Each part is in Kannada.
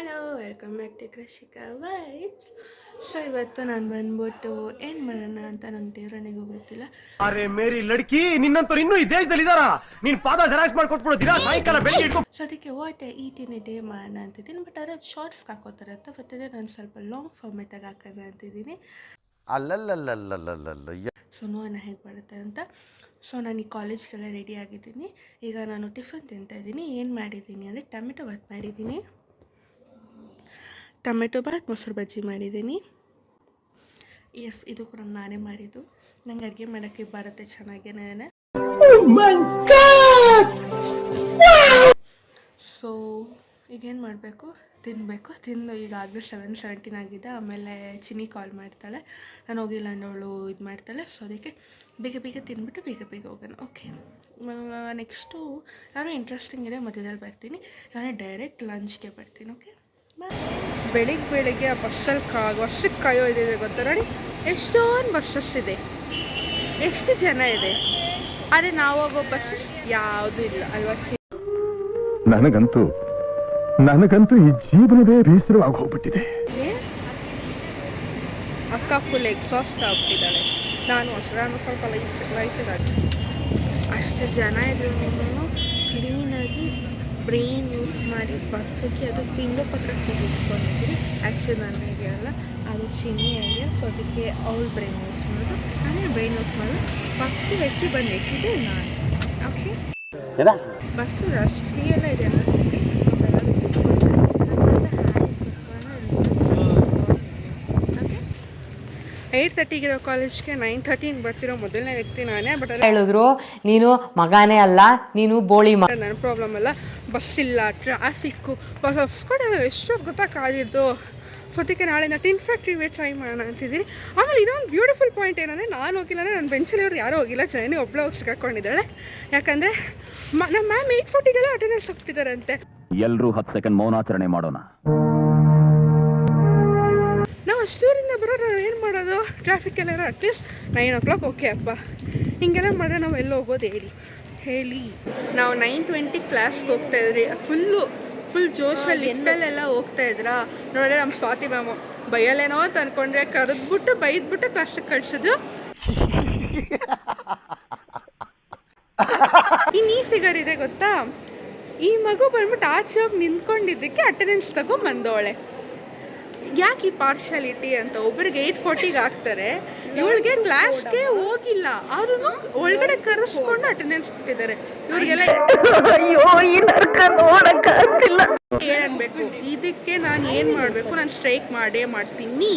Hello welcome back to Krishika vibes. So ಇವತ್ತು ನಾನು ಬಂದ್ಬಿಟ್ಟು ಏನು ಮಾಡೋಣ ಅಂತ ನಂಗೆ ದೇವರನಿಗೂ ಗೊತ್ತಿಲ್ಲ. ಅರೆ ಮೇರಿ ಲಡ್ಕಿ, ನಿನ್ನಂತವ್ರು ಇನ್ನೂ ಈ ದೇಶದಲ್ಲಿ ಇದಾರ? ನೀನ್ ಪಾದ ಜೆರಾಕ್ಸ್ ಮಾಡ್ಕೊಟ್ಬಿಡು ದಿನ ಸಾಯಂಕಾಲ ಬೆಳಿಗ್ಗೆ ಇಟ್ಕೊ. ಸೊ ಅದಕ್ಕೆ ವಾಟ್ ಈಟಿನ ಡೇ ಮಾಡೋಣ ಅಂತಿದ್ದೀನಿ. ಬಟ್ ಅದೇ ಶಾರ್ಟ್ಸ್ ಹಾಕೋತಾರೆ ಅಂತ ಬಟ್ ಅದೇ ನಾನು ಸ್ವಲ್ಪ ಲಾಂಗ್ ಫಾರ್ಮೆಟಾಗಿ ಹಾಕೋಣ ಅಂತಿದ್ದೀನಿ. ಸೊ ನೋಡೋಣ ಹೇಗೆ ಬರುತ್ತೆ ಅಂತ. ಸೊ ನಾನು ಈ ಕಾಲೇಜ್ಗೆಲ್ಲ ರೆಡಿ ಆಗಿದ್ದೀನಿ. ಈಗ ನಾನು ಟಿಫನ್ ತಿಂತಾಯಿದ್ದೀನಿ. ಏನು ಮಾಡಿದ್ದೀನಿ ಅಂದರೆ ಟೊಮೆಟೊ ಬಾತ್ ಮಾಡಿದ್ದೀನಿ, ಟೊಮೆಟೊ ಬಾತ್ ಮೊಸರು ಬಜ್ಜಿ ಮಾಡಿದ್ದೀನಿ. ಎಸ್, ಇದು ಕೂಡ ನಾನೇ ಮಾಡಿದ್ದು. ನಂಗೆ ಅಡುಗೆ ಮಾಡೋಕ್ಕೆ ಬರುತ್ತೆ ಚೆನ್ನಾಗೇನೆ. ಸೊ ಈಗೇನು ಮಾಡಬೇಕು, ತಿನ್ನಬೇಕು. ತಿಂದು ಈಗಾಗಲೇ 7:17 ಆಗಿದೆ. ಆಮೇಲೆ ಚಿನ್ನಿ ಕಾಲ್ ಮಾಡ್ತಾಳೆ, ನಾನು ಹೋಗಿಲ್ಲ ಅನ್ನೋಳು ಇದು ಮಾಡ್ತಾಳೆ. ಸೊ ಅದಕ್ಕೆ ಬೇಗ ಬೇಗ ತಿಂದ್ಬಿಟ್ಟು ಬೇಗ ಬೇಗ ಹೋಗೋಣ. ಓಕೆ, ನೆಕ್ಸ್ಟು ಯಾರೋ ಇಂಟ್ರೆಸ್ಟಿಂಗ್ ಇದೆ ಮಧ್ಯದಲ್ಲಿ ಬರ್ತೀನಿ. ನಾನು ಡೈರೆಕ್ಟ್ ಲಂಚ್ಗೆ ಬರ್ತೀನಿ. ಓಕೆ, ಬೆಳಿಗ್ಗೆ ಆ ಬಸ್ಸಲ್ಲಿ ಕಾಯೋದಿದೆ ಗೊತ್ತಾ ನೋಡಿ, ಎಷ್ಟೊಂದು ಬಸ್ಸಸ್ ಇದೆ, ಎಷ್ಟು ಜನ ಇದೆ. ಆದರೆ ನಾವು ಹೋಗೋ ಬಸ್ ಯಾವುದೂ ಇಲ್ಲ ಅಲ್ವಾ? ನನಗಂತೂ ಈ ಜೀವನವೇ ಬೇಸರವಾಗಿ ಹೋಗ್ಬಿಟ್ಟಿದೆ. ಅಕ್ಕ ಫುಲ್ ಎಕ್ಸಾಸ್ಟ್ ಆಗ್ತಿದ್ದಾಳೆ. ನಾನು ಸ್ವಲ್ಪ ಲೈಟ್ ಅಷ್ಟು ಜನ ಇದ್ರು ಕ್ಲೀನಾಗಿ ಬ್ರೈನ್ ಯೂಸ್ ಮಾಡಿ ಬಸ್ಸಿಗೆ ಅದು ಪಿಂಡೋ ಪಕ್ಕ ಸಿಗಿಸ್ಕೊಂಡಿದ್ರಿ. ಆ್ಯಕ್ಚುಲಿ ನನ್ನ ಐಡಿಯಾ ಅಲ್ಲ, ಅದು ಚಿನ್ನಿ ಐಡಿಯಾ. ಸೊ ಅದಕ್ಕೆ ಅವ್ಳು ಬ್ರೈನ್ ಯೂಸ್ ಮಾಡೋದು, ನಾನೇ ಬ್ರೈನ್ ಯೂಸ್ ಮಾಡೋದು. ಫಸ್ಟ್ ವ್ಯಕ್ತಿ ಬಂದು ಎಕ್ಕಿದೆ ನಾನು. ಓಕೆ, ಬಸ್ಸು ರಶ್ ಫ್ರೀ ಎಲ್ಲ ಇದೆ ಅಲ್ಲ. 8:30 ಕಾಲೇಜ್ಗೆ 9:13 ಬರ್ತಿರೋ ಮೊದಲನೇ ವ್ಯಕ್ತಿ ನಾನೇ. ಬಟ್ ಹೇಳಿದ್ರು ನೀನು ಮಗಾನೇ ಅಲ್ಲ, ನೀನು ಬೋಳಿ ನನ್ನ ಪ್ರಾಬ್ಲಮ್ ಅಲ್ಲ. ಬಸ್ ಇಲ್ಲ, ಟ್ರಾಫಿಕ್ಕು, ಬಸ್ ಕೂಡ ಎಷ್ಟೊತ್ತು ಗೊತ್ತಾ ಕಾದಿದ್ದು. ಸೊ ಅದಕ್ಕೆ ನಾಳೆ ನಾನು ಟಿನ್ ಫ್ಯಾಕ್ಟ್ರಿ ಟ್ರೈ ಮಾಡೋಣ ಅಂತಿದ್ದೀನಿ. ಆಮೇಲೆ ಇನ್ನೊಂದು ಬ್ಯೂಟಿಫುಲ್ ಪಾಯಿಂಟ್ ಏನಂದರೆ, ನಾನು ಹೋಗಿಲ್ಲ ಅಂದರೆ ನನ್ನ ಬೆಂಚಲ್ಲಿ ಅವ್ರು ಯಾರೂ ಹೋಗಿಲ್ಲ, ಜನ ಒಬ್ಬಳೇ ಹೋಗಿ ಸಿಕ್ಕಾಕೊಂಡಿದ್ದಾಳೆ. ಯಾಕಂದರೆ ನಮ್ಮ ಮ್ಯಾಮ್ 8:40ಗೆಲ್ಲ ಅಟೆಂಡೆನ್ಸ್ ಹಾಕ್ತಿದ್ದಾರಂತೆ. ಎಲ್ಲರೂ 10 ಸೆಕೆಂಡ್ ಮೌನಾಚರಣೆ ಮಾಡೋಣ. ನಾವು ಅಷ್ಟೂರಿಂದ ಬರೋರು ಏನು ಮಾಡೋದು, ಟ್ರಾಫಿಕ್ ಎಲ್ಲ ಅಟ್ಲೀಸ್ಟ್ 9 o'clock. ಓಕೆ ಅಪ್ಪ, ಹಿಂಗೆಲ್ಲ ಮಾಡ್ರೆ ನಾವು ಎಲ್ಲ ಹೋಗೋದು ಹೇಳಿ. ನಾವು 9:20 ಕ್ಲಾಸ್ಗೆ ಹೋಗ್ತಾಯಿದ್ರಿ. ಫುಲ್ ಜೋಶಲ್ಲಿ ಲಿಫ್ಟಲ್ಲೆಲ್ಲ ಹೋಗ್ತಾಯಿದ್ರಾ. ನೋಡಿದ್ರೆ ನಮ್ಮ ಸ್ವಾತಿ ಮ್ಯಾಮು ಬೈಯಲ್ಲೇನೋ ಅಂತ ಅಂದ್ಕೊಂಡ್ರೆ ಬೈದ್ಬಿಟ್ಟು ಕ್ಲಾಸಿಗೆ ಕಳಿಸಿದ್ರು. ಇನ್ನು ಈ ಫಿಗರ್ ಇದೆ ಗೊತ್ತಾ, ಈ ಮಗು ಬಂದ್ಬಿಟ್ಟು ಆಚೆ ಹೋಗಿ ನಿಂತ್ಕೊಂಡಿದ್ದಕ್ಕೆ ಅಟೆಂಡೆನ್ಸ್ ತಗೊಂಡ್ಬಂದವಳೆ. ಯಾಕೆ ಈ ಪಾರ್ಶಾಲಿಟಿ ಅಂತ? ಒಬ್ಬರಿಗೆ 8:40ಗೆ ಹಾಕ್ತಾರೆ, ಇವಳಿಗೆ ಕ್ಲಾಸ್ಗೆ ಹೋಗಿಲ್ಲ, ಆದ್ರೂ ಒಳಗಡೆ ಕರೆಸ್ಕೊಂಡು ಅಟೆಂಡೆನ್ಸ್ ಕೊಟ್ಟಿದ್ದಾರೆ. ಇವ್ರಿಗೆಲ್ಲ ಏನನ್ಬೇಕು? ಇದಕ್ಕೆ ನಾನು ಏನು ಮಾಡಬೇಕು? ನಾನು ಸ್ಟ್ರೈಕ್ ಮಾಡೇ ಮಾಡ್ತೀನಿ.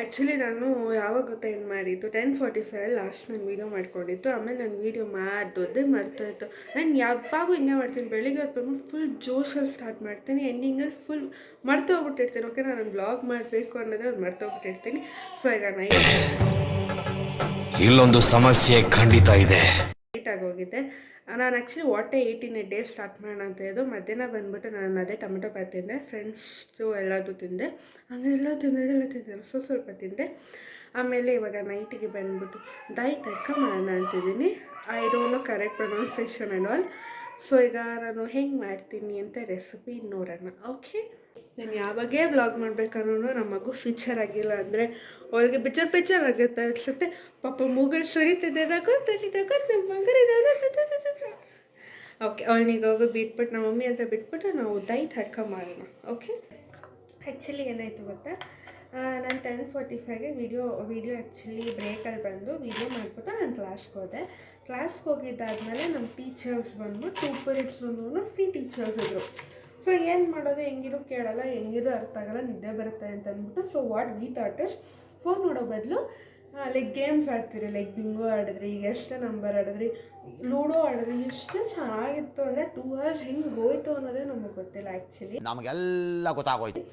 ಆ್ಯಕ್ಚುಲಿ ನಾನು ಯಾವಾಗ ಗೊತ್ತಾ ಏನು ಮಾಡಿದ್ದು, 10:45 ಲಾಸ್ಟ್ ನಾನು ವೀಡಿಯೋ ಮಾಡ್ಕೊಂಡಿದ್ದು. ಆಮೇಲೆ ನಾನು ವೀಡಿಯೋ ಮಾಡೋದೇ ಮರ್ತೋಯ್ತು. ನಾನು ಯಾವಾಗೂ ಹಿಂಗೆ ಮಾಡ್ತೀನಿ, ಬೆಳಿಗ್ಗೆ ಹೊತ್ತು ಬಂದ್ಬಿಟ್ಟು ಫುಲ್ ಜೋಶಲ್ಲಿ ಸ್ಟಾರ್ಟ್ ಮಾಡ್ತೀನಿ, ಎಂಡಿಂಗಲ್ಲಿ ಫುಲ್ ಮರ್ತೋಗ್ಬಿಟ್ಟಿರ್ತೀನಿ. ಓಕೆ, ನಾನು ಬ್ಲಾಗ್ ಮಾಡಬೇಕು ಅನ್ನೋದೇ ಒಂದು ಮರ್ತೋಗ್ಬಿಟ್ಟಿರ್ತೀನಿ. ಸೊ ಈಗ ಇಲ್ಲೊಂದು ಸಮಸ್ಯೆ ಖಂಡಿತ ಇದೆ. ನೈಟ್ ಆಗೋಗಿದೆ. ನಾನು ಆ್ಯಕ್ಚುಲಿ ವಾಟ್ 18 ಡೇ ಸ್ಟಾರ್ಟ್ ಮಾಡೋಣ ಅಂತ ಇದ್ದು. ಮಧ್ಯಾಹ್ನ ಬಂದುಬಿಟ್ಟು ನಾನು ಅದೇ ಟೊಮೆಟೊ ಬಾತ್ ತಿಂದೆ, ಫ್ರೆಂಡ್ಸು ಎಲ್ಲದೂ ತಿಂದೆ, ಆಮೇಲೆ ಎಲ್ಲ ತಿಂದೆ, ಸ್ವಲ್ಪ ತಿಂದೆ. ಆಮೇಲೆ ಇವಾಗ ನೈಟಿಗೆ ಬಂದುಬಿಟ್ಟು ದಾಯಿ ತಡ್ಕ ಮಾಡೋಣ ಅಂತಿದ್ದೀನಿ. I don't know correct pronunciation and all. So ಈಗ ನಾನು ಹೆಂಗೆ ಮಾಡ್ತೀನಿ ಅಂತ ರೆಸಿಪಿ ನೋಡೋಣ. ಓಕೆ, ನಾನು ಯಾವಾಗೇ ವ್ಲಾಗ್ ಮಾಡಬೇಕನ್ನೋ ನಮ್ಮ ಮಗು ಫೀಚರ್ ಆಗಿಲ್ಲ ಅಂದರೆ ಅವಳಿಗೆ ಪಿಚ್ಚರ್ ಆಗುತ್ತೆ ಅನಿಸುತ್ತೆ. ಪಾಪ ಮೂಗಲ್ ಸುರಿತಿದ್ದೆ ನಮ್ಮ ಮಗರಿ. ಓಕೆ, ಅವಳಿಗೆ ಹೋಗಿ ಬಿಟ್ಬಿಟ್ಟು ನಮ್ಮ ಮಮ್ಮಿ ಅಂತ ಬಿಟ್ಬಿಟ್ಟು ನಾವು ದೈ ತಡ್ಕ ಮಾಡೋಣ. ಓಕೆ, ಆ್ಯಕ್ಚುಲಿ ಏನಾಯಿತು ಗೊತ್ತಾ, ನಾನು 10:45ಗೆ ವಿಡಿಯೋ ಆ್ಯಕ್ಚುಲಿ ಬ್ರೇಕಲ್ಲಿ ಬಂದು ವಿಡಿಯೋ ಮಾಡಿಬಿಟ್ಟು ನಾನು ಕ್ಲಾಸ್ಗೆ ಹೋಗಿದ್ದಾದಮೇಲೆ ನಮ್ಮ ಟೀಚರ್ಸ್ ಬಂದ್ಬಿಟ್ಟು 2 periods ಫ್ರೀ ಟೀಚರ್ಸ್ ಇದ್ದರು. ಸೊ ಏನು ಮಾಡೋದು, ಹೆಂಗಿರೂ ಕೇಳಲ್ಲ, ಹೆಂಗಿರೂ ಅರ್ಥ ಆಗಲ್ಲ, ನಿದ್ದೆ ಬರುತ್ತೆ ಅಂತ ಅಂದ್ಬಿಟ್ಟು. So what we thought is, phone ನೋಡೋ ಬದಲು ಲೈಕ್ ಗೇಮ್ಸ್ ಆಡ್ತೀರಿ, ಲೈಕ್ ಬಿಂಗೋ ಆಡಿದ್ರಿ, ಈಗ ಎಷ್ಟು ನಂಬರ್ ಆಡಿದ್ರಿ, ಲೂಡೋ ಆಡಿದ್ರಿ, ಎಷ್ಟು ಚೆನ್ನಾಗಿತ್ತು ಅಂದರೆ 2 hours ಹೆಂಗೆ ಹೋಯ್ತು ಅನ್ನೋದೇ ನಮಗೆ ಗೊತ್ತಿಲ್ಲ. ಆ್ಯಕ್ಚುಲಿ ನಮಗೆಲ್ಲ ಗೊತ್ತಾಗೋಯ್ತು.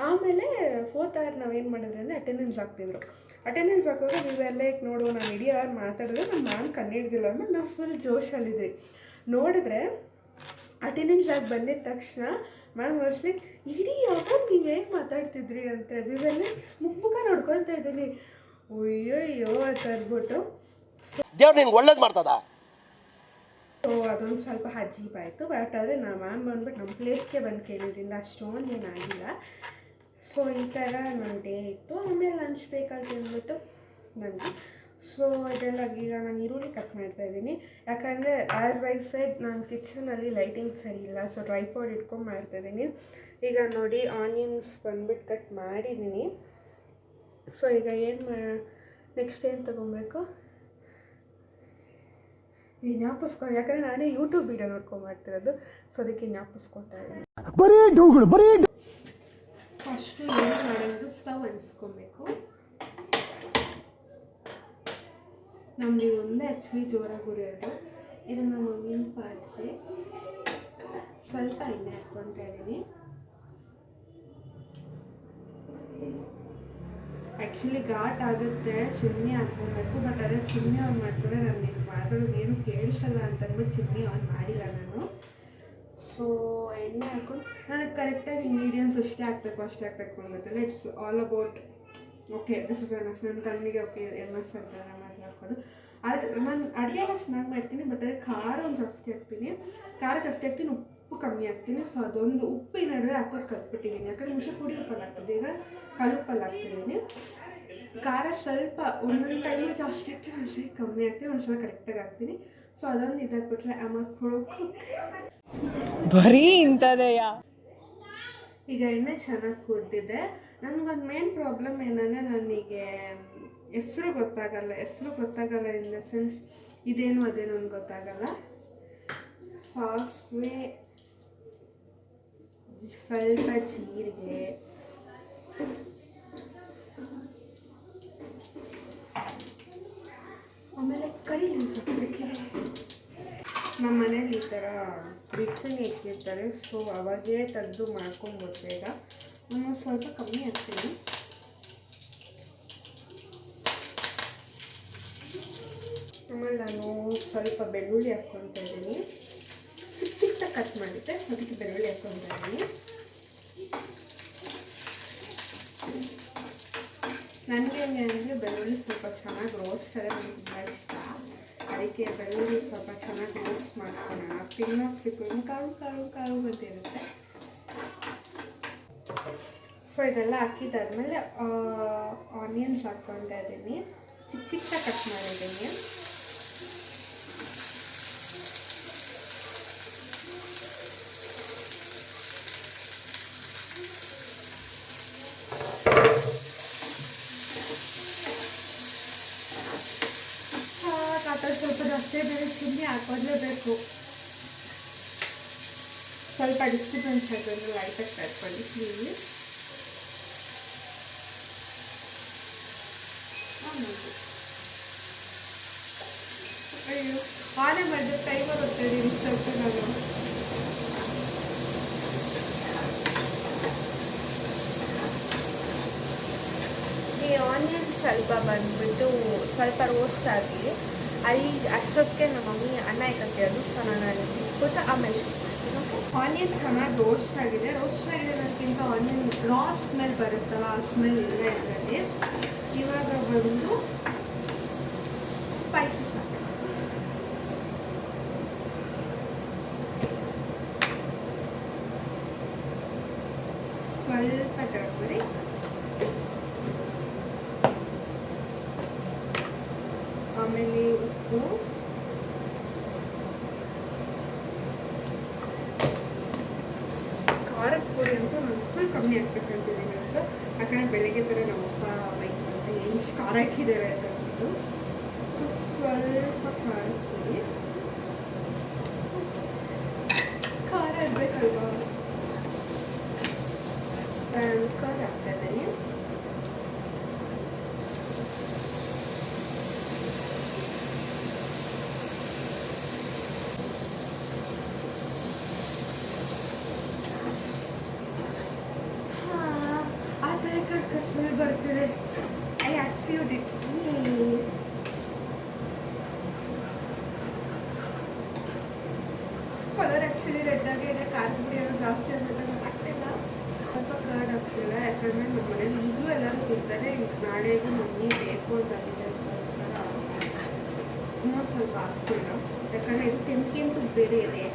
ಆಮೇಲೆ 4th hour ನಾವೇನು ಮಾಡಿದ್ರಿ ಅಂದರೆ ಅಟೆಂಡೆನ್ಸ್ ಹಾಕ್ತಿದ್ರು. ಅಟೆಂಡೆನ್ಸ್ ಹಾಕೋದು ನೀವೆಲ್ಲ ನೋಡುವ, ನಾನು ಇಡೀ ಅವರ್ ಮಾತಾಡಿದ್ರೆ ನಮ್ಮ ಮ್ಯಾಮ್ ಕಂಡಿಡ್ದಿಲ್ಲ ಅಂದ್ಬಿಟ್ಟು ನಾವು ಫುಲ್ ಜೋಶಲ್ಲಿದ್ವಿ. ನೋಡಿದ್ರೆ ಅಟೆಂಡೆನ್ಸ್ ಆಗಿ ಬಂದಿದ್ದ ತಕ್ಷಣ ಮ್ಯಾಮ್ ವಾಸ್ ಲೈಕ್, ಇಡೀ ಅವರ್ ನೀವೇನು ಮಾತಾಡ್ತಿದ್ರಿ ಅಂತ. ವಿವೆಲ್ಲ ಮುಖ ನೋಡ್ಕೊತಾ ಇದ್ದೀರಿ. ಅಯ್ಯೋ ತರ್ಬಿಟ್ಟು ದೇವ್ರು ನಿನ್ಗೆ ಒಳ್ಳೇದು ಮಾಡ್ತದ. ಸೊ ಅದೊಂದು ಸ್ವಲ್ಪ ಅಜೀಬಾಯಿತು. ಬಟ್ ಆದರೆ ನಾ ಮ್ಯಾಮ್ ಬಂದ್ಬಿಟ್ಟು ನಮ್ಮ ಪ್ಲೇಸ್ಗೆ ಬಂದು ಕೇಳಿದ್ರಿಂದ ಅಷ್ಟೊಂದು ಏನಾಗಿಲ್ಲ. ಸೊ ಈ ಥರ ನನ್ನ ಡೇ ಇತ್ತು. ಆಮೇಲೆ ಲಂಚ್ ಬೇಕಾಗಿ ಅಂದ್ಬಿಟ್ಟು ನನಗೆ ಸೊ ಇದೆಲ್ಲ ಈಗ ನಾನು ಈರುಳ್ಳಿ ಕಟ್ ಮಾಡ್ತಾಯಿದ್ದೀನಿ. ಯಾಕಂದರೆ ಆ್ಯಸ್ ಐ ಸೆಡ್ ನಾನು ಕಿಚನಲ್ಲಿ ಲೈಟಿಂಗ್ ಸರಿ ಇಲ್ಲ, ಸೊ ಟ್ರೈಪಾಡ್ ಇಟ್ಕೊಂಡು ಮಾಡ್ತಾಯಿದ್ದೀನಿ. ಈಗ ನೋಡಿ ಆನಿಯನ್ಸ್ ಬಂದ್ಬಿಟ್ಟು ಕಟ್ ಮಾಡಿದ್ದೀನಿ. ಸೊ ಈಗ ನೆಕ್ಸ್ಟ್ ಏನು ತೊಗೊಬೇಕು, ಈ ಜ್ಞಾಪಿಸ್ಕೊ, ಯಾಕಂದರೆ ನಾನೇ ಯೂಟ್ಯೂಬ್ ವೀಡಿಯೋ ನೋಡ್ಕೊಂಡು ಮಾಡ್ತಿರೋದು. ಸೊ ಅದಕ್ಕೆ ಜ್ಞಾಪಿಸ್ಕೊತಾ ಇದ್ದೀನಿ. ಫಸ್ಟು ಏನು ಮಾಡೋದು, ಸ್ಟವ್ ಅನ್ಸ್ಕೊಬೇಕು. ನಮ್ಮದು ಒಂದೇ ಆ್ಯಕ್ಚುಲಿ ಜೋರಾಗಿ ಉರಿಯೋದು. ಇದು ನಮ್ಮ ಮಮ್ಮಿನ ಪಾತ್ರೆ. ಸ್ವಲ್ಪ ಎಣ್ಣೆ ಹಾಕ್ಕೊತಾ ಇದ್ದೀನಿ. ಆ್ಯಕ್ಚುಲಿ ಘಾಟ್ ಆಗುತ್ತೆ, ಚಿಮ್ನಿ ಹಾಕ್ಕೊಬೇಕು. ಬಟ್ ಅದೇ ಚಿಮ್ನಿ ಆನ್ ಮಾಡಿಕೊಂಡ್ರೆ ನನಗೆ ಮಾತಾಡೋದು ಏನು ಕೇಳಿಸಲ್ಲ ಅಂತ ಅಂದ್ಬಿಟ್ಟು ಚಿಮ್ನಿ ಆನ್ ಮಾಡಿಲ್ಲ ನಾನು. ಸೊ ಎಣ್ಣೆ ಹಾಕ್ಕೊಂಡು ನನಗೆ ಕರೆಕ್ಟಾಗಿ ಇಂಗ್ರೀಡಿಯೆಂಟ್ಸ್ ಅಷ್ಟೇ ಹಾಕಬೇಕು ಅಂಗುತ್ತಲ್ಲ. It's all about okay this is enough. ನನ್ನ ಕಣ್ಣಿಗೆ ಓಕೆ ಎನಫ್ ಅಂತ ಮಾಡಿ ಹಾಕೋದು. ನಾನು ಅಡುಗೆ ಎಲ್ಲ ಚೆನ್ನಾಗಿ ಮಾಡ್ತೀನಿ. ಬಟ್ ಅದೇ ಖಾರ ಒಂದು ಜಾಸ್ತಿ ಹಾಕ್ತೀನಿ, ಉಪ್ಪು ಕಮ್ಮಿ ಹಾಕ್ತೀನಿ. ಸೊ ಅದೊಂದು ಉಪ್ಪಿನ ನಡುವೆ ಹಾಕೋದು ಕಲ್ತ್ಬಿಟ್ಟಿದ್ದೀನಿ. ಯಾಕಂದರೆ ಮುಂಚೆ ಪುಡಿ ಉಪ್ಪಲ್ಲಿ ಹಾಕ್ತಿದ್ದೆ, ಈಗ ಕಲ್ಲುಪ್ಪಲ್ಲಿ ಹಾಕ್ತಿದ್ದೀನಿ. ಖಾರ ಸ್ವಲ್ಪ ಒಂದೊಂದು ಟೈಮು ಜಾಸ್ತಿ ಹಾಕ್ತೀನಿ, ಒಂದ್ಸಲ ಕಮ್ಮಿ ಹಾಕ್ತೀನಿ, ಒಂದ್ಸಲ ಕರೆಕ್ಟಾಗಿ ಹಾಕ್ತೀನಿ. ಸೊ ಅದೊಂದು ಇದಾಗ್ಬಿಟ್ರೆ ಬರೀ ಇಂಥದೆಯ. ಈಗ ಎಣ್ಣೆ ಚೆನ್ನಾಗಿ ಕುದ್ದಿದೆ. ನನಗೊಂದು ಮೇನ್ ಪ್ರಾಬ್ಲಮ್ ಏನಂದರೆ ನನಗೆ ಹೆಸರು ಗೊತ್ತಾಗಲ್ಲ ಇನ್ ದ ಸೆನ್ಸ್ ಇದೇನು ಅದೇನು ಅಂತ ಗೊತ್ತಾಗಲ್ಲ. ಸಾಸಿವೆ, ಸ್ವಲ್ಪ ಜೀರಿಗೆ, ಆಮೇಲೆ ಕರಿ ಹಾಕಬೇಕು. ನಮ್ಮ ಮನೇಲಿ ಈ ಥರ ಮಿಕ್ಸಿಂಗ್ ಇಟ್ಟಿರ್ತಾರೆ. ಸೊ ಅವಾಗೇ ತೆಗೆದು ಮಾಡ್ಕೊಬೋದು ಬೇಗ. ನಾನು ಸ್ವಲ್ಪ ಕಮ್ಮಿ ಹಾಕ್ತೀನಿ. ಆಮೇಲೆ ನಾನು ಸ್ವಲ್ಪ ಬೆಳ್ಳುಳ್ಳಿ ಹಾಕ್ಕೊತಾ ಇದ್ದೀನಿ. ಚಿಕ್ಕದಾಗಿ ಕಟ್ ಮಾಡಿದ್ದೆ, ಅದಕ್ಕೆ ಬೆಳ್ಳುಳ್ಳಿ ಹಾಕ್ಕೊತಾ ಇದ್ದೀನಿ. ನನಗೆ ಹೆಂಗೆ ಅಂದರೆ ಬೆಳ್ಳುಳ್ಳಿ ಸ್ವಲ್ಪ ಚೆನ್ನಾಗಿ ರೋಸ್ಟ್ ಆದರೆ ನನಗೆ ತುಂಬ ಇಷ್ಟ. ಅದಕ್ಕೆ ಬೆಳ್ಳುಳ್ಳಿ ಸ್ವಲ್ಪ ಚೆನ್ನಾಗಿ ರೋಸ್ಟ್ ಮಾಡ್ಕೊಳ್ಳೋಣ. ತಿನ್ನೋಕೆ ಸಿಕ್ಕು ಕಾಳು ಗೊತ್ತಿರುತ್ತೆ. ಸೊ ಇದೆಲ್ಲ ಹಾಕಿದ್ದಾದ್ಮೇಲೆ ಆನಿಯನ್ಸ್ ಹಾಕ್ಕೊತಾ ಇದ್ದೀನಿ. ಚಿಕ್ಕದಾಗಿ ಕಟ್ ಮಾಡಿದ್ದೀನಿ. ಸ್ವಲ್ಪ ಜಾಸ್ತಿ ಬೇರೆ ಚಿಲ್ಲಿ ಹಾಕೋದ್ಲೇಬೇಕು. ಸ್ವಲ್ಪ ಡಿಸ್ಟರ್ಬೆನ್ಸ್ ಆಗೋದು ಲೈಟಾಗಿ ಕಟ್ಕೊಳ್ಳಿ ಪ್ಲೀಸ್. ಅಯ್ಯೋ ಆನೆ ಮಾಡಿದ್ರೆ ಟೈಮ್ ಬರುತ್ತೆ ಸ್ವಲ್ಪ ನಾನು. ಈ ಆನಿಯನ್ ಸ್ವಲ್ಪ ಬಂದ್ಬಿಟ್ಟು ಸ್ವಲ್ಪ ರೋಸ್ಟ್ ಆಗಿ ಅಷ್ಟೊತ್ತಿಗೆ ನಮ್ಮ ಮಮ್ಮಿ ಅನ್ನ ಇಕ್ಕಂತಿರೋದು. ಸೊ ನಾನು ಅಲ್ಲಿ ಬಿಟ್ಬಿಟ್ಟು ಆಮೇಲೆ ಆನಿಯನ್ ಚೆನ್ನಾಗಿ ರೋಸ್ಟ್ ಆಗಿದೆ ನನಗಿಂತ ಆನಿಯನ್ ರಾ ಸ್ಮೆಲ್ ಬರುತ್ತಲ್ಲ, ಆ ಸ್ಮೆಲ್ ಇಲ್ಲ ಇದರಲ್ಲಿ. ಇವಾಗ ಬಂದು ಸ್ಪೈಸಸ್ ಸ್ವಲ್ಪ ತರಕಾರಿ, ಆಮೇಲೆ ಉಪ್ಪು, ಖಾರದ ಪುಡಿ ಅಂತೂ ನಾನು ಫುಲ್ ಕಮ್ಮಿ ಹಾಕ್ಬೇಕಂತಿದ್ದೀನಿ ಅಂತ. ಯಾಕಂದರೆ ಬೆಳಗ್ಗೆ ಥರ ನಮ್ಮಪ್ಪ ಬೈಕ್ ಅಂತ ಎಷ್ಟು ಖಾರ ಹಾಕಿದ್ದಾರೆ ಅಂತ ಅಂದ್ಬಿಟ್ಟು. ಸೊ ಸ್ವಲ್ಪ ಖಾರದ ಪುಡಿ, ಖಾರ ಇರಬೇಕಲ್ವಾ, ಖಾರ ಹಾಕ್ತಾ ಇದ್ದೀನಿ. ಸ್ಮೆಲ್ ಬರ್ತಿದೆ. I achieved it. Colour actually red ಆಗಿದೆ. ಖಾರದ ಪುಡಿ ಜಾಸ್ತಿ ಆಗ್ಬಿಟ್ಟು ಗೊತ್ತಾಗ್ತಿಲ್ಲ. ಸ್ವಲ್ಪ ಕರ್ಡ್ ಆಗ್ತಿಲ್ಲ, ಯಾಕಂದರೆ ನಮ್ಮ ಮನೇಲಿ ಈಗಲೂ ಎಲ್ಲರೂ ತಿಂತಾರೆ. ನಾಳೆಗೂ ಮಮ್ಮಿ ಬೇಕು ಅಂತ ಅದಕ್ಕೋಸ್ಕರ ಇನ್ನೊಂದು ಸ್ವಲ್ಪ ಆಗ್ತಿಲ್ಲ, ಯಾಕಂದರೆ ಇದು ಕೆಂಪು ಬೇರೆ ಇದೆ,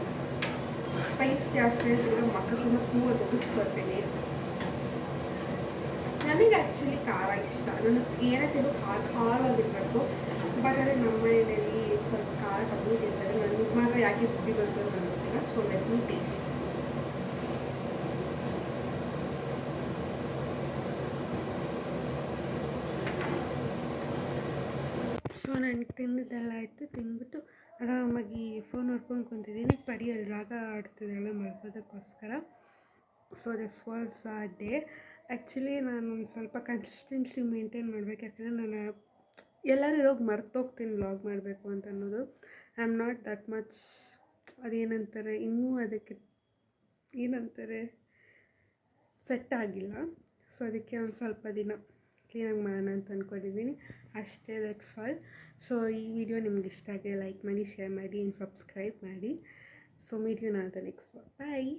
ಸ್ಪೈಸ್ ಜಾಸ್ತಿ ಆಗಿರೋ ಮಕ್ಕಳನ್ನ ಹೂವು ತೊಗಿಸ್ಕೊಡ್ತೀನಿ. ನನಗೆ ಆ್ಯಕ್ಚುಲಿ ಖಾರ ಇಷ್ಟ, ನನಗೆ ಏನೇ ತಿಂದು ಖಾರವಾಗಿರಬೇಕು. ಬಟ್ ಆದರೆ ನಮ್ಮ ಮನೆಯಲ್ಲಿ ಸ್ವಲ್ಪ ಖಾರ ಕಮ್ಮಿ ತಿಂತಾರೆ. ನನಗೆ ಮಾತ್ರ ಯಾಕೆ ಬುದ್ಧಿ ಬಂತು ಅಂತ ಗೊತ್ತಿಲ್ಲ. So let me taste. So ನನಗೆ ತಿಂದಿದ್ದೆಲ್ಲ ಆಯಿತು. ತಿಂದ್ಬಿಟ್ಟು ಆರಾಮಾಗಿ ಫೋನ್ ನೋಡ್ಕೊಂಡು ಕುಂತಿದ್ದೀನಿ. ಪಡಿಯಲ್ಲಿ ರಾಗ ಆಡ್ತಿದ್ದಾಳೆ ಮಲ್ಕೋದಕ್ಕೋಸ್ಕರ. So this was a day. Actually ನಾನು ಒಂದು ಸ್ವಲ್ಪ ಕನ್ಸಿಸ್ಟೆನ್ಸಿ ಮೇಂಟೈನ್ ಮಾಡಬೇಕು, ಯಾಕಂದರೆ ನಾನು ಎಲ್ಲರೂ ಇರೋಗಿ ಮರ್ತೋಗ್ತೀನಿ ವ್ಲಾಗ್ ಮಾಡಬೇಕು ಅಂತ ಅನ್ನೋದು. I am not that much ಅದೇನಂತಾರೆ, ಇನ್ನೂ ಅದಕ್ಕೆ ಏನಂತಾರೆ ಸೆಟ್ ಆಗಿಲ್ಲ. ಸೊ ಅದಕ್ಕೆ ಒಂದು ಸ್ವಲ್ಪ ದಿನ ಕ್ಲೀನಾಗಿ ಮಾಡೋಣ ಅಂತ ಅಂದ್ಕೊಂಡಿದ್ದೀನಿ ಅಷ್ಟೇ. That's all. ಸೊ ಈ ವಿಡಿಯೋ ನಿಮ್ಗೆ ಇಷ್ಟ ಆಗಿದೆ ಲೈಕ್ ಮಾಡಿ, ಶೇರ್ ಮಾಡಿ ಆ್ಯಂಡ್ ಸಬ್ಸ್ಕ್ರೈಬ್ ಮಾಡಿ. So meet you at the next. Bye.